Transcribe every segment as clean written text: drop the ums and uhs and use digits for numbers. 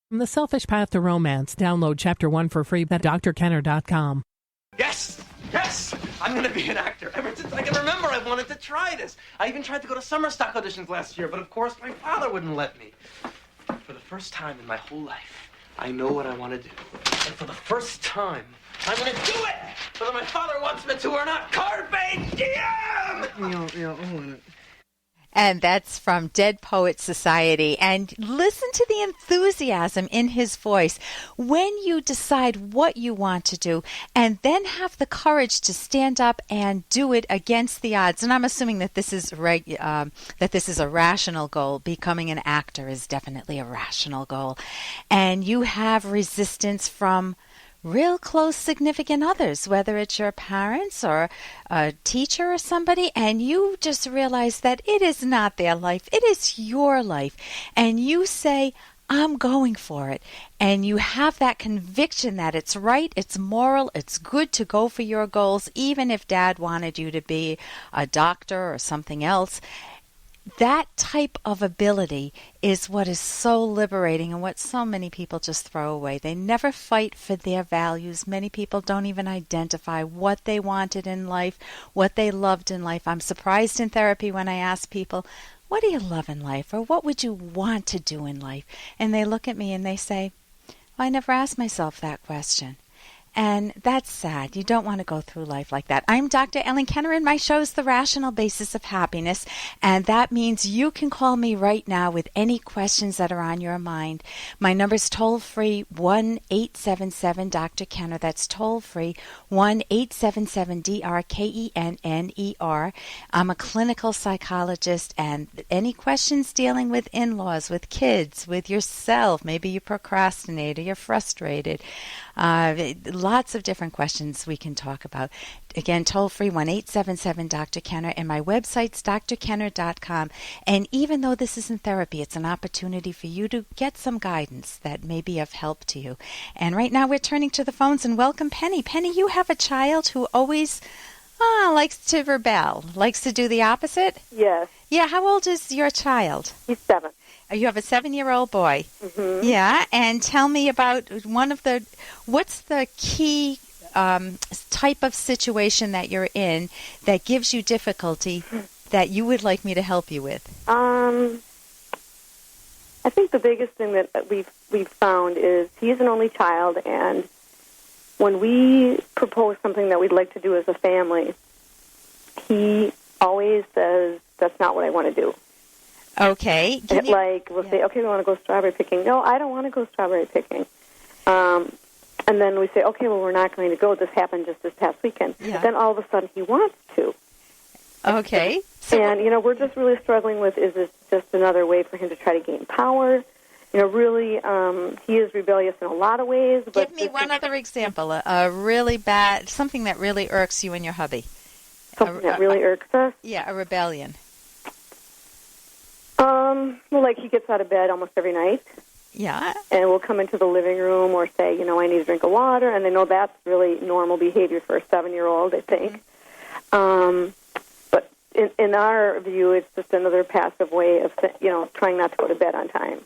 From The Selfish Path to Romance, download Chapter 1 for free at drkenner.com. Yes! Yes! I'm gonna be an actor. Ever since I can remember, I wanted to try this. I even tried to go to summer stock auditions last year, but of course my father wouldn't let me. For the first time in my whole life, I know what I want to do. And for the first time, I'm gonna do it! Whether my father wants me to or not. Carpe diem! Hold on. And that's from Dead Poets Society. And listen to the enthusiasm in his voice when you decide what you want to do and then have the courage to stand up and do it against the odds. And I'm assuming that this is a rational goal. Becoming an actor is definitely a rational goal. And you have resistance from real close significant others, whether it's your parents or a teacher or somebody, and you just realize that it is not their life, it is your life, and you say, I'm going for it, and you have that conviction that it's right, it's moral, it's good to go for your goals, even if Dad wanted you to be a doctor or something else. That type of ability is what is so liberating and what so many people just throw away. They never fight for their values. Many people don't even identify what they wanted in life, what they loved in life. I'm surprised in therapy when I ask people, what do you love in life, or what would you want to do in life? And they look at me and they say, well, I never asked myself that question. And that's sad. You don't want to go through life like that. I'm Dr. Ellen Kenner, and my show is The Rational Basis of Happiness. And that means you can call me right now with any questions that are on your mind. My number is toll-free, 1-877-Dr. That's toll-free, 1-877-DRKENNER. I'm a clinical psychologist, and any questions dealing with in-laws, with kids, with yourself, maybe you procrastinate or you're frustrated, lots of different questions we can talk about. Again, toll-free, 1-877-Dr. Kenner, and my website's drkenner.com. And even though this isn't therapy, it's an opportunity for you to get some guidance that may be of help to you. And right now we're turning to the phones and welcome Penny. Penny, you have a child who always likes to rebel, likes to do the opposite? Yes. Yeah, how old is your child? He's 7. You have a 7-year-old boy. Mm-hmm. Yeah, and tell me about what's the key type of situation that you're in that gives you difficulty that you would like me to help you with? I think the biggest thing that we've found is he's an only child, and when we propose something that we'd like to do as a family, he always says, that's not what I want to do. Okay. We'll say, okay, we want to go strawberry picking. No, I don't want to go strawberry picking. And then we say, okay, well, we're not going to go. This happened just this past weekend. Yeah. Then all of a sudden he wants to. Okay. And, we're just really struggling with, is this just another way for him to try to gain power? Really, he is rebellious in a lot of ways. But give me one other example, a really bad, something that really irks you and your hubby. Something that really irks us? Yeah, a rebellion. Well, like he gets out of bed almost every night. Yeah. And we'll come into the living room or say, I need a drink of water, and they know that's really normal behavior for a 7-year-old, I think. Mm-hmm. But in our view, it's just another passive way of, trying not to go to bed on time.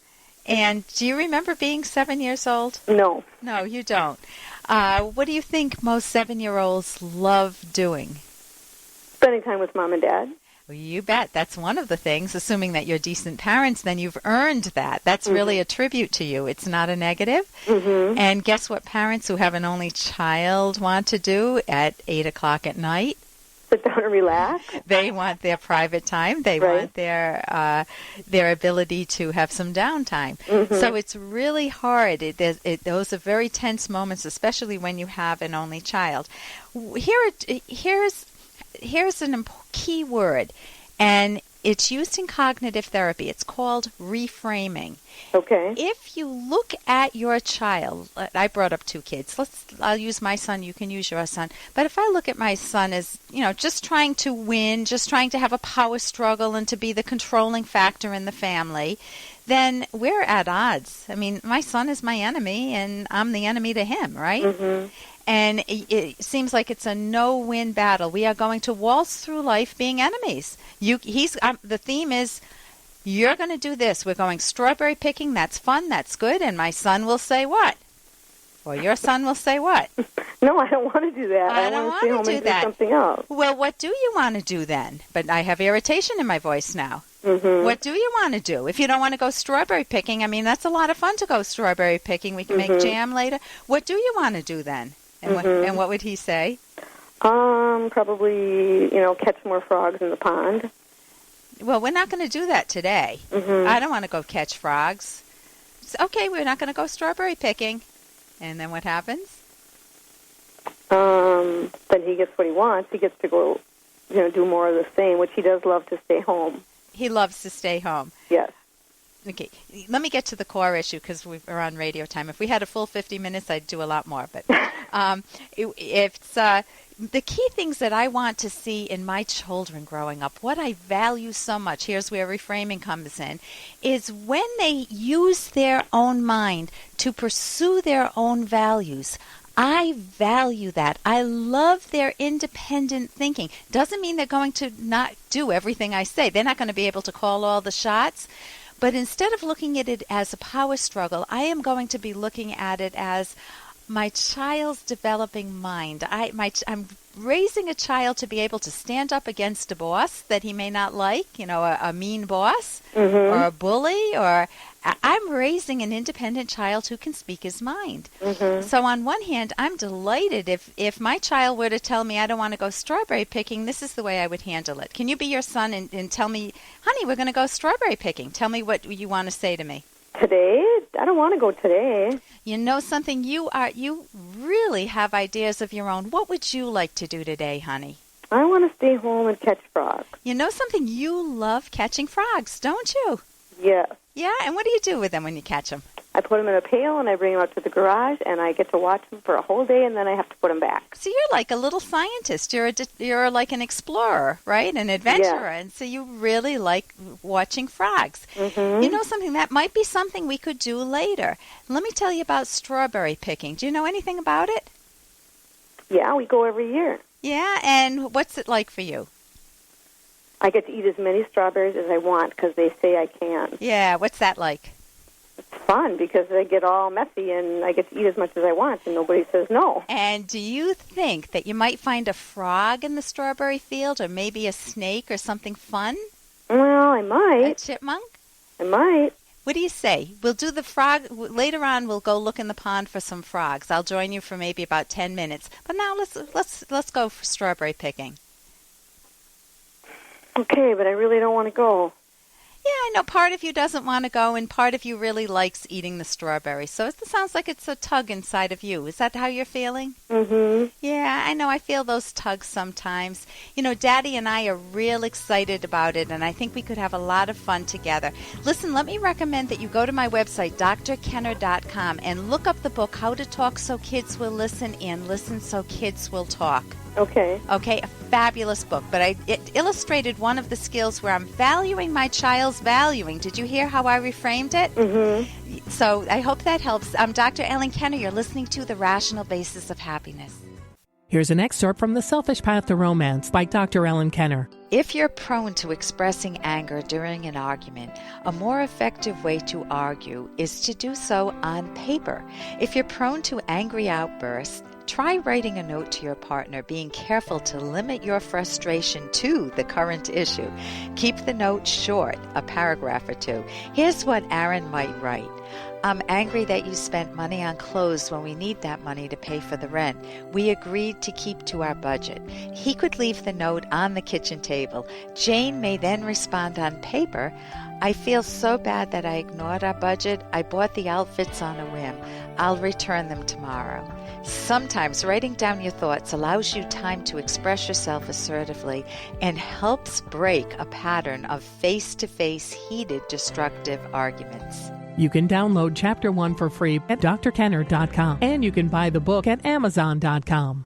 And do you remember being 7 years old? No. No, you don't. What do you think most 7-year-olds love doing? Spending time with Mom and Dad. Well, you bet. That's one of the things. Assuming that you're decent parents, then you've earned that. That's really a tribute to you. It's not a negative. Mm-hmm. And guess what parents who have an only child want to do at 8 o'clock at night? Sit down and relax. They want their private time. They want their ability to have some downtime. Mm-hmm. So it's really hard. Those are very tense moments, especially when you have an only child. Here's a key word, and it's used in cognitive therapy. It's called reframing. Okay. If you look at your child, I brought up 2 kids. I'll use my son. You can use your son. But if I look at my son as, just trying to win, just trying to have a power struggle and to be the controlling factor in the family, then we're at odds. I mean, my son is my enemy, and I'm the enemy to him, right? Mm-hmm. And it seems like it's a no-win battle. We are going to waltz through life being enemies. The theme is You're going to do this. We're going strawberry picking. That's fun. That's good. And my son will say what? Or your son will say what? No, I don't want to do that. I don't want to stay home want to do and that. do something else. Well, what do you want to do then? But I have irritation in my voice now. Mm-hmm. What do you want to do? If you don't want to go strawberry picking, I mean, that's a lot of fun to go strawberry picking. We can make jam later. What do you want to do then? And what would he say? Probably, catch more frogs in the pond. Well, we're not going to do that today. I don't want to go catch frogs. Okay, we're not going to go strawberry picking. And then what happens? Then he gets what he wants. He gets to go, do more of the same, which he does love to stay home. He loves to stay home. Yes. Okay, let me get to the core issue because we're on radio time. If we had a full 50 minutes, I'd do a lot more. But it's the key things that I want to see in my children growing up, what I value so much, here's where reframing comes in, is when they use their own mind to pursue their own values. I value that. I love their independent thinking. Doesn't mean they're going to not do everything I say. They're not going to be able to call all the shots. But instead of looking at it as a power struggle, I am going to be looking at it as my child's developing mind. I'm raising a child to be able to stand up against a boss that he may not like, a mean boss or a bully, or I'm raising an independent child who can speak his mind. So on one hand, I'm delighted if my child were to tell me I don't want to go strawberry picking, this is the way I would handle it. Can you be your son and tell me, honey, we're going to go strawberry picking. Tell me what you want to say to me. Today? I don't want to go today. You know something? You really have ideas of your own. What would you like to do today, honey? I want to stay home and catch frogs. You know something? You love catching frogs, don't you? Yes. Yeah, and what do you do with them when you catch them? I put them in a pail and I bring them out to the garage and I get to watch them for a whole day and then I have to put them back. So you're like a little scientist. You're like an explorer, right? An adventurer. Yeah. And so you really like watching frogs. You know something? That might be something we could do later. Let me tell you about strawberry picking. Do you know anything about it? Yeah, we go every year. Yeah, and what's it like for you? I get to eat as many strawberries as I want because they say I can. Yeah, what's that like? It's fun because they get all messy and I get to eat as much as I want and nobody says no. And do you think that you might find a frog in the strawberry field or maybe a snake or something fun? Well, I might. A chipmunk? I might. What do you say? We'll do the frog. Later on, we'll go look in the pond for some frogs. I'll join you for maybe about 10 minutes. But now let's go for strawberry picking. Okay, but I really don't want to go. Yeah, I know part of you doesn't want to go and part of you really likes eating the strawberries. So it sounds like it's a tug inside of you. Is that how you're feeling? Yeah, I know. I feel those tugs sometimes. Daddy and I are real excited about it, and I think we could have a lot of fun together. Listen, let me recommend that you go to my website, drkenner.com, and look up the book, How to Talk So Kids Will Listen and Listen So Kids Will Talk. Okay, a fabulous book. But it illustrated one of the skills where I'm valuing my child's valuing. Did you hear how I reframed it? So I hope that helps. I'm Dr. Ellen Kenner. You're listening to The Rational Basis of Happiness. Here's an excerpt from The Selfish Path to Romance by Dr. Ellen Kenner. If you're prone to expressing anger during an argument, a more effective way to argue is to do so on paper. If you're prone to angry outbursts, try writing a note to your partner, being careful to limit your frustration to the current issue. Keep the note short, a paragraph or two. Here's what Aaron might write. I'm angry that you spent money on clothes when we need that money to pay for the rent. We agreed to keep to our budget. He could leave the note on the kitchen table. Jane may then respond on paper, I feel so bad that I ignored our budget. I bought the outfits on a whim. I'll return them tomorrow. Sometimes writing down your thoughts allows you time to express yourself assertively and helps break a pattern of face-to-face, heated, destructive arguments. You can download Chapter 1 for free at drkenner.com, and you can buy the book at amazon.com.